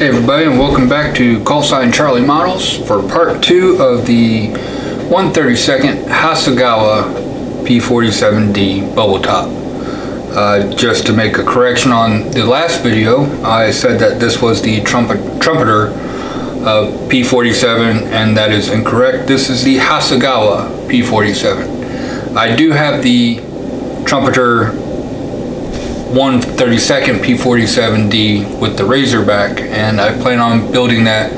Hey everybody, and welcome back to Callsign Charlie Models for part 2 of the 132nd Hasegawa P-47D bubble top. Just to make a correction on the last video, I said that this was the trumpeter P-47, and that is incorrect. This is the Hasegawa P-47. I do have the trumpeter 132nd P-47D with the Razorback, and I plan on building that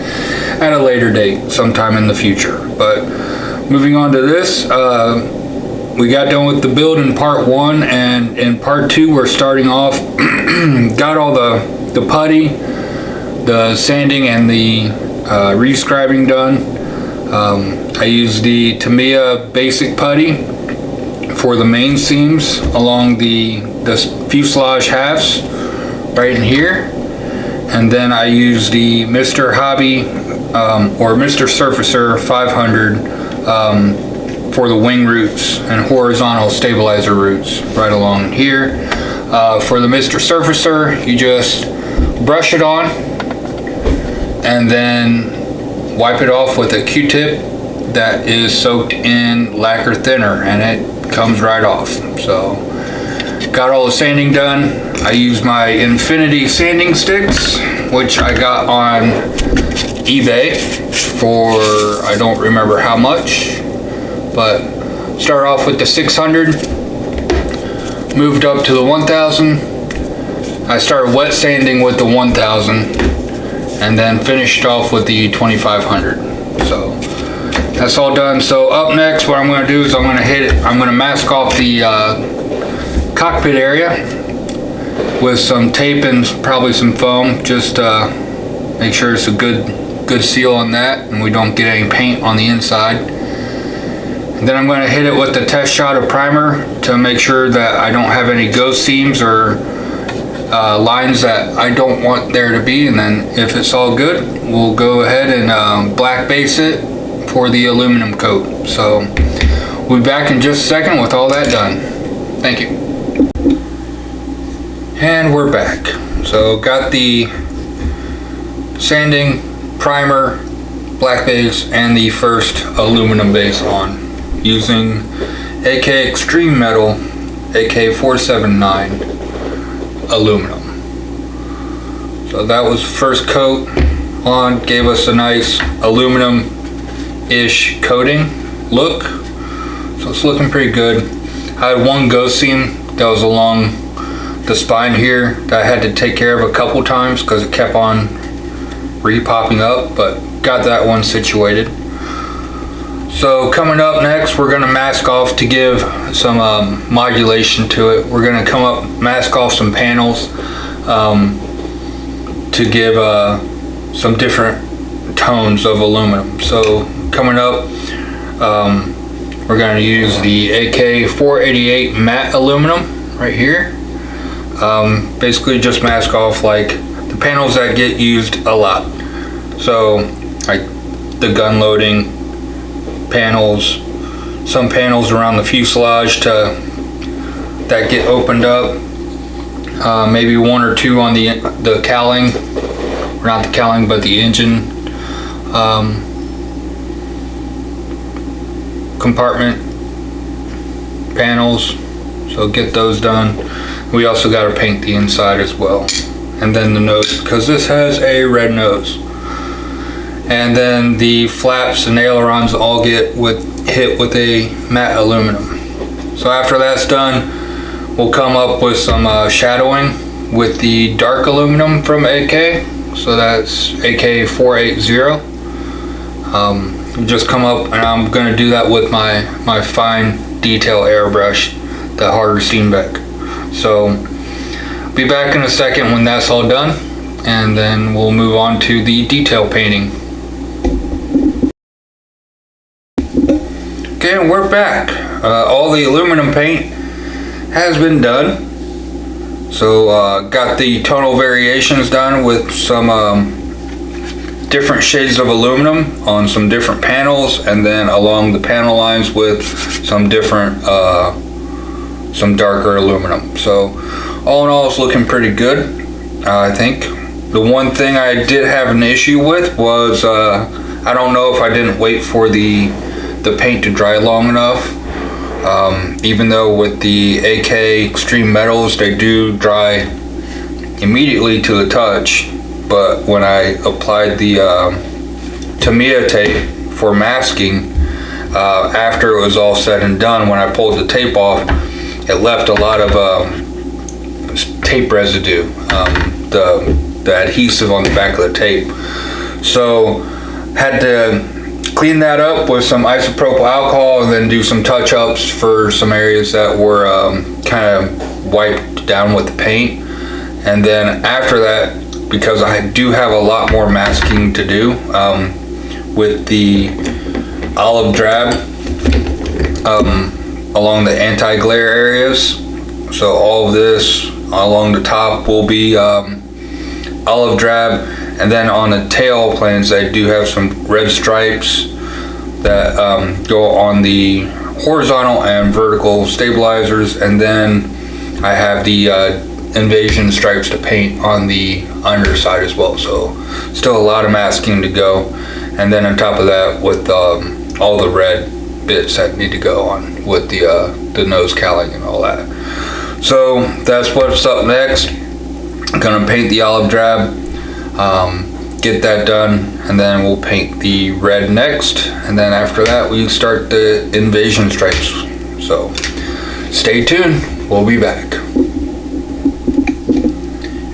at a later date sometime in the future. But moving on to this, we got done with the build in part 1, and in part 2 we're starting off got all the putty, the sanding, and the rescribing done. I used the Tamiya basic putty for the main seams along the fuselage halves right in here, and then I use the Mr. Hobby or Mr. Surfacer 500 for the wing roots and horizontal stabilizer roots right along here. For the Mr. Surfacer, you just brush it on and then wipe it off with a Q-tip that is soaked in lacquer thinner, and it comes right off. So got all the sanding done. I used my Infinity sanding sticks, which I got on eBay for I don't remember how much, but start off with the 600, moved up to the 1000. I started wet sanding with the 1000 and then finished off with the 2500. So that's all done. So up next, what I'm going to do is I'm going to mask off the cockpit area with some tape and probably some foam, just make sure it's a good seal on that and we don't get any paint on the inside. And then I'm going to hit it with the test shot of primer to make sure that I don't have any ghost seams or lines that I don't want there to be. And then if it's all good, we'll go ahead and black base it for the aluminum coat. So we'll be back in just a second with all that done. Thank you. And we're back. So got the sanding, primer, black base, and the first aluminum base on using AK Extreme Metal AK479 aluminum. So that was first coat on, gave us a nice aluminum-ish coating look. So it's looking pretty good. I had one ghost seam that was along the spine here that I had to take care of a couple times because it kept on re-popping up, but got that one situated. So coming up next, we're going to mask off to give some modulation to it. We're going to come up, mask off some panels to give some different tones of aluminum. So coming up, we're going to use the AK488 matte aluminum right here. Basically just mask off like the panels that get used a lot. So like the gun loading panels, some panels around the fuselage that get opened up, maybe one or two on the cowling, or not the cowling but the engine compartment panels. So get those done. We also got to paint the inside as well, and then the nose, because this has a red nose. And then the flaps and ailerons all get hit with a matte aluminum. So after that's done, we'll come up with some shadowing with the dark aluminum from AK. So that's AK480. Just come up, and I'm going to do that with my fine detail airbrush, the harder Steenbeck. So be back in a second when that's all done, and then we'll move on to the detail painting. Okay, and we're back. All the aluminum paint has been done. So got the tonal variations done with some different shades of aluminum on some different panels, and then along the panel lines with some different some darker aluminum. So all in all, it's looking pretty good, I think. The one thing I did have an issue with was I don't know if I didn't wait for the paint to dry long enough. Even though with the AK Extreme Metals, they do dry immediately to the touch, but when I applied the Tamiya tape for masking, after it was all said and done, when I pulled the tape off, it left a lot of tape residue, the adhesive on the back of the tape. So had to clean that up with some isopropyl alcohol and then do some touch-ups for some areas that were kind of wiped down with the paint. And then after that, because I do have a lot more masking to do with the olive drab along the anti-glare areas. So all of this along the top will be olive drab, and then on the tail planes I do have some red stripes that go on the horizontal and vertical stabilizers, and then I have the invasion stripes to paint on the underside as well. So still a lot of masking to go, and then on top of that with all the red bits that need to go on with the nose cowling and all that. So that's what's up next. I'm gonna paint the olive drab, get that done, and then we'll paint the red next, and then after that we start the invasion stripes. So stay tuned, we'll be back.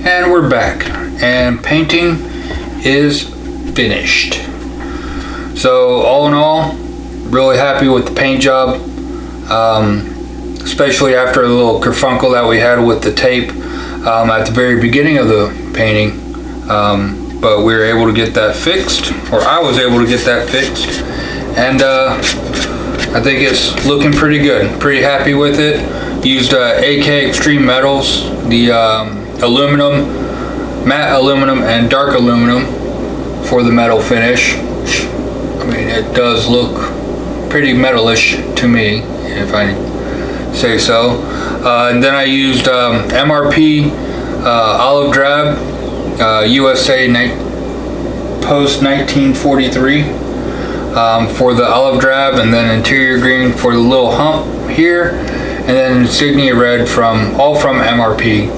And we're back, and painting is finished. So all in all, really happy with the paint job, especially after a little kerfunkle that we had with the tape at the very beginning of the painting. But we were able to get that fixed, or I was able to get that fixed, and I think it's looking pretty good. Pretty happy with it. Used AK Extreme Metals, the aluminum, matte aluminum and dark aluminum for the metal finish. I mean, it does look pretty metalish to me, if I say so. And then I used MRP olive drab, USA post 1943 for the olive drab, and then interior green for the little hump here, and then insignia red all from MRP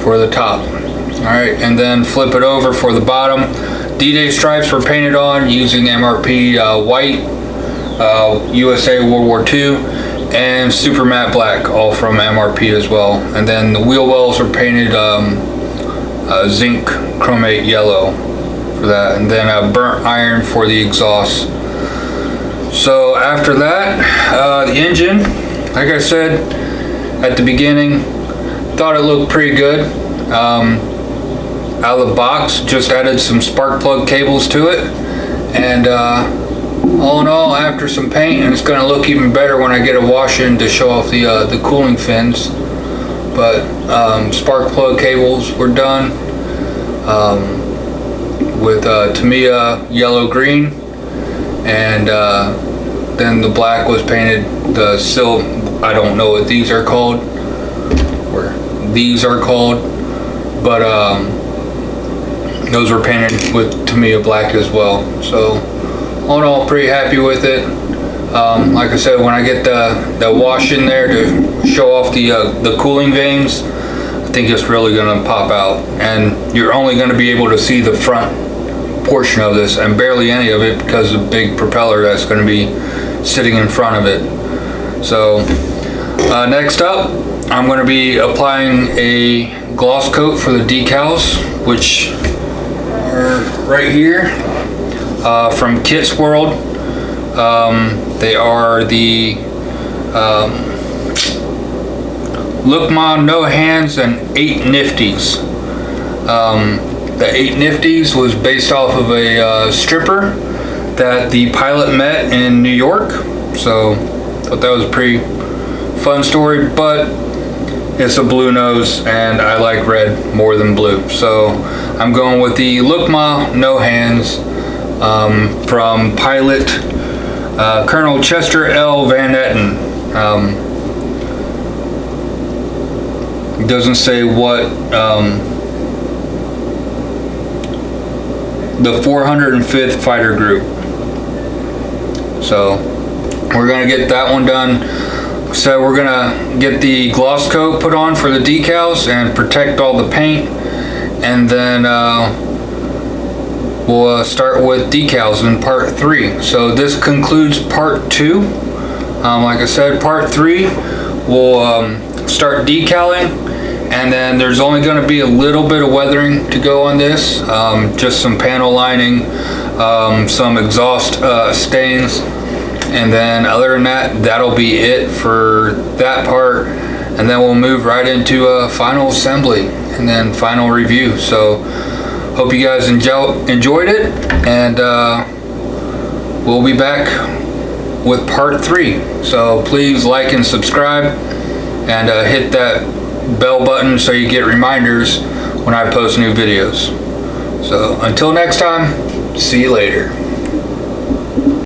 for the top. All right, and then flip it over for the bottom. D-Day stripes were painted on using MRP white, USA World War II, and super matte black, all from MRP as well. And then the wheel wells were painted zinc chromate yellow for that, and then a burnt iron for the exhaust. So after that, the engine, like I said at the beginning, thought it looked pretty good. Out of the box, just added some spark plug cables to it, and all in all, after some paint, and it's going to look even better when I get a wash in to show off the cooling fins. But spark plug cables were done with Tamiya yellow green, and then the black was painted the I don't know what these are called, but those were painted with Tamiya black as well. So all in all, pretty happy with it. Like I said, when I get the wash in there to show off the cooling vanes, I think it's really going to pop out, and you're only going to be able to see the front portion of this and barely any of it because of the big propeller that's going to be sitting in front of it. So next up, I'm going to be applying a gloss coat for the decals, which are right here from Kit's World. They are the Look Ma No Hands and 8 Nifties. The 8 Nifties was based off of a stripper that the pilot met in New York. So thought that was a pretty fun story, but it's a blue nose and I like red more than blue. So I'm going with the Look Ma No Hands from pilot Colonel Chester L. Van Etten. It doesn't say what the 405th Fighter Group. So we're gonna get that one done. So we're gonna get the gloss coat put on for the decals and protect all the paint, and then we'll start with decals in part 3. So this concludes part 2. Like I said, part 3 we'll start decaling, and then there's only going to be a little bit of weathering to go on this, just some panel lining, some exhaust stains, and then other than that, that'll be it for that part. And then we'll move right into a final assembly and then final review. So hope you guys enjoyed it, and we'll be back with part 3. So please like and subscribe, and hit that bell button so you get reminders when I post new videos. So until next time, see you later.